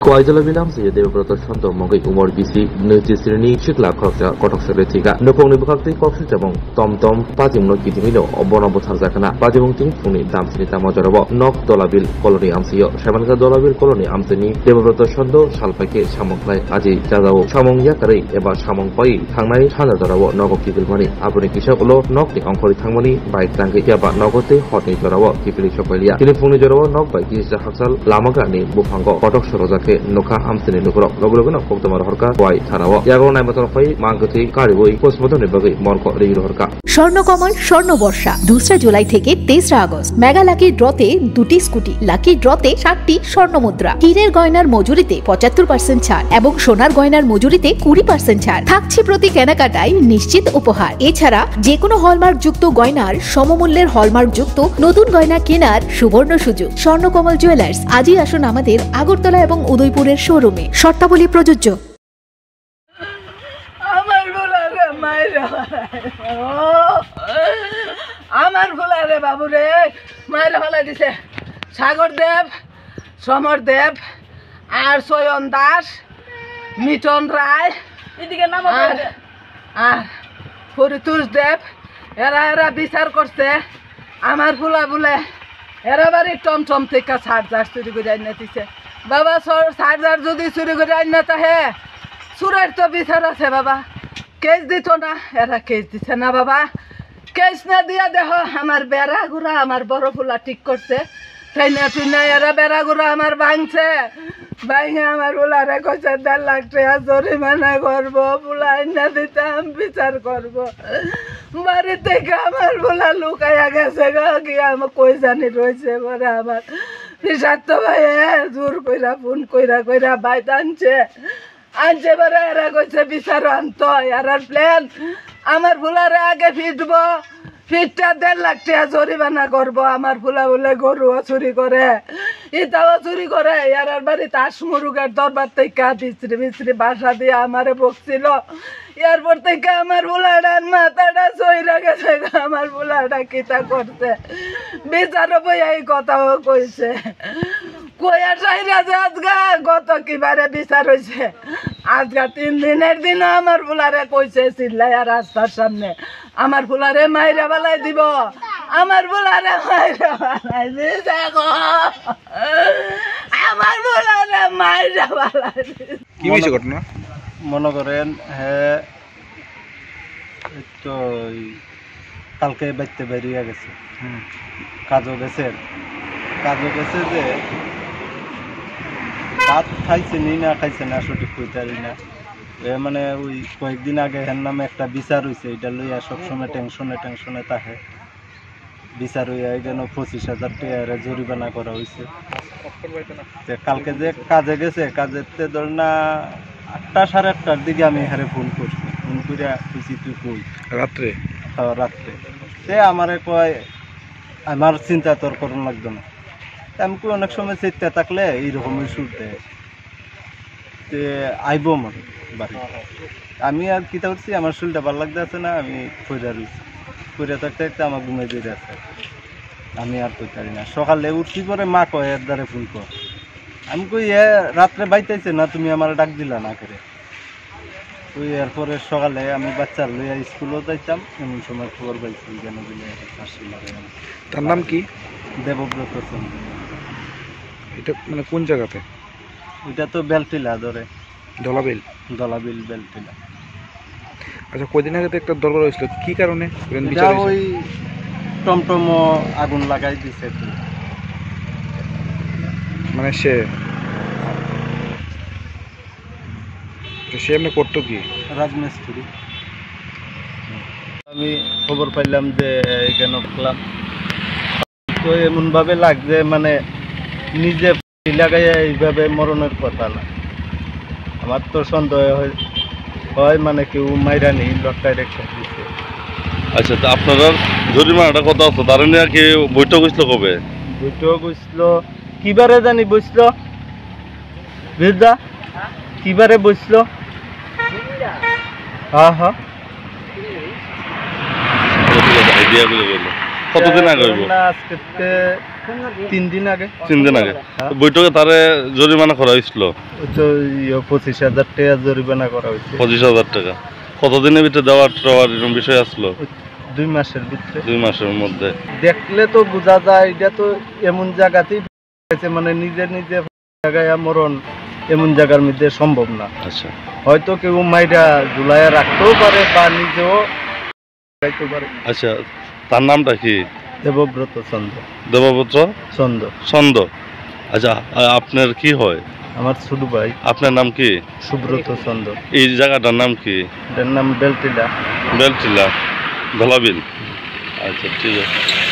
Kuaijala bilam saya Dewabrata Santo Mogai umur bisi nujis sirni sikla khokja kotok sere tiga nopong ni bukakti kopsi jamong tom pajim no kitimino obono bothar jakana pajimong ting funi dam sini tamo jorabo nok dolabil koloni amsiyo samanka dolabil koloni amsini Dewabrata Santo salpake samonglai aji jadao samong yakare eba samong pai thangnai thana jorabo nogo kigilmani abuni kisaklo nok ni ongkori thangmani bike tangke yaba nogote hotni jorabo kipili sopalia tini funi jorabo nok bai kisa haksal lamagani bufango kotok soroja Noka amsini nukro logo koktomar horka boy thanao yago nai motor fai mangkoti kariboi postmodern bagai morko রেইর হরকা স্বর্ণকমল স্বর্ণবর্ষা 2 জুলাই থেকে 23 August mega lucky ড্রতে 2টি scooty lucky ড্রতে 7টি স্বর্ণমুদ্রা হীরের গয়নার মজুরিতে 75% ছাড় এবং সোনার গয়নার মজুরিতে 20% ছাড় থাকছে প্রতি কেনাকাটায় নিশ্চিত উপহার এছাড়া যে কোনো হলমার্ক যুক্ত গয়নার সমমূল্যের হলমার্ক যুক্ত নতুন গয়না কেনার সুবর্ণ সুযোগ স্বর্ণকমল জুয়েলার্স আজই আসুন আমাদের আগরতলা এবং উদয়পুরের শোরুমে শর্তাবলী প্রযোজ্য আমার ভোলা রে বাবু রে মায়ের ফেলা দিছে সাগর দেব সমর দেব আর সয়ন দাস মিটন রায় এদিকে নাম আর ফরিতুষ দেব এরা বিচার করছে আমার ভোলা বলে এরা বাড়ি টমটম থেকে চার্জার চুরি করে আইনা দিছে বাবা চার্জার যদি চুরি করে আইনা তাহে চুরের তো বিচার আছে বাবা কেস দিত না এরা কেস দিছে না বাবা কেস না দিয়া দেখো আমার বেড়া গুড়া আমার বড় ফুলা ঠিক করছে ঠাইনা টুইনা এরা বেড়া গুড়া আমার ভাঙছে ভাঙে আমার ফুলারে কইছে 1.5 লাখ টাকা জরিমানা করবো ফুলা না দিতাম বিচার করবো বাড়ি থেকে আমার ফুলা লুকাইয়া গেছে কি আমার কই জানি রয়েছে পরে আমার বিষাক্ত ভাই জোর কইরা ফোন কইরা বাইত আনছে পরে এরা কইছে বিচার আনত এরার প্ল্যান আমার ফুলারে আগে ফিটবো ফিটটা 1.5 লাখ টাকা জরিমানা করবো আমার ফুলা বলে গরুও চুরি করে ইটাও চুরি করে এরার বাড়ি তাস মুরুগের দরবার থেকে বিশ্রি বাসা দিয়ে আমারে বকছিল এরপর থেকে আমার ফুলাটার মাথাটা চইরা গেছে আমার ফুলাটা কিতা করছে বিচারও বই এই কথাও কইছে কইয়া চাইরা যে আজগা গত কিবারে বিচার হয়েছে আজগা 3 দিনের দিনও আমার ফুলারে কইছে চিল্লাইয়া রাস্তার সামনে আমার ফুলারে মাইরা বালাই দিব আমার ফুলারে মাইরা বালাই দিছে গো আমার ফুলারে মাইরা বালাই কি হইছে ঘটনা মনে করেন হ্যাঁ তো কালকে বাইতে বেরিয়ে গেছে কাজও গেছে যে ভাত খাইছে না খাইছে না সঠিক কইতারি না মানে ওই কয়েকদিন আগে এর নামে একটা বিচার হয়েছে এটা লইয়া সবসময় টেনশনে থাকে বিচার হইয়া এখানে 25,000 টাকা জরিমানা করা হয়েছে কালকে যে কাজে গেছে কাজেতে ধর না 8টা 8:30টার দিকে আমি এখানে ফোন করছি ফোন করে খুঁজি তুই কই রাত্রে সে আমারে কয় আমার চিন্তা তোর করুন লাগতো না আমি কই অনেক সময় চিন্তা থাকলে এইরকমই শুনতে আইব আমার বাড়ি আমি আর কিতা করছি আমার শরীরটা ভালো লাগতে আছে না আমি কইরা থাকতে আমার ঘুমাই দিয়ে আছে আমি আর কই পারি না সকালে উঠছি পরে মা কয় এর দ্বারে ফোন কর আমি কই রাত্রে বাইতেছে না তুমি আমার ডাক দিলা না করে ওই এরপরে সকালে আমি বাচ্চা লইয়া স্কুলও যাইতাম এমন সময় খবর পাইছি কেন দিলে তার নাম কি দেবব্রত চন্দ্র এটা মানে কোন জায়গাতে ওইটা তো বেলটিলা ধরে দলাবিল বেলটিলা আচ্ছা কয়দিন আগে তো একটা দরবার হয়েছিল কি কারণে ওই টমটম আগুন লাগাই দিছে মানে সে এমনি করতো কি রাজমিস্ত্রি আমি খবর পাইলাম যে এখানে গেলাম তো এমনভাবে লাগছে মানে নিজে লাগাইয়া এইভাবে মরণের কথা না আমার তো সন্দেহ হয় মানে কেউ মাইরা নেই লটকায় রেখে দিচ্ছে আচ্ছা তো আপনারা জরিমানাটা কত আছে তারা নিয়ে কি বৈঠক হয়েছিল কবে বৈঠক হয়েছিল কিবারে জানি বসছিল বিরদা কিবারে বসছিল হ্যাঁ কতদিন আগে আজকে 3 দিন আগে। 3 দিন আগে হ্যাঁ। বৈঠকে তারে জরিমানা করা হয়েছিল ওই তো 25,000 টাকা জরিমানা করা হয়েছে 25,000 টাকা। কতদিনের ভিতরে দেওয়ার এরকম বিষয় আসলো? 2 মাসের ভিতরে। 2 মাসের মধ্যে। দেখলে তো বোঝা যায় এটা তো এমন জায়গাতেই আছে, মানে নিজে নিজে জায়গায় মরণ এমন জায়গার মধ্যে সম্ভব না। আচ্ছা হয়তো কেউ মাইরা ঝুলাইয়া রাখতেও পারে বা নিজেও রাখতে পারে। আচ্ছা, তার নামটা কি? দেবব্রত চন্দ্র। দেবপুত্র চন্দ্র। ছন্দ। আচ্ছা, আপনার কি হয়? আমার ছোট ভাই। আপনার নাম কি? সুব্রত চন্দ্র। এই জায়গাটার নাম কি? এটার নাম বেলটিলা। বেলটিলা, ধলাবিল। আচ্ছা ঠিক আছে।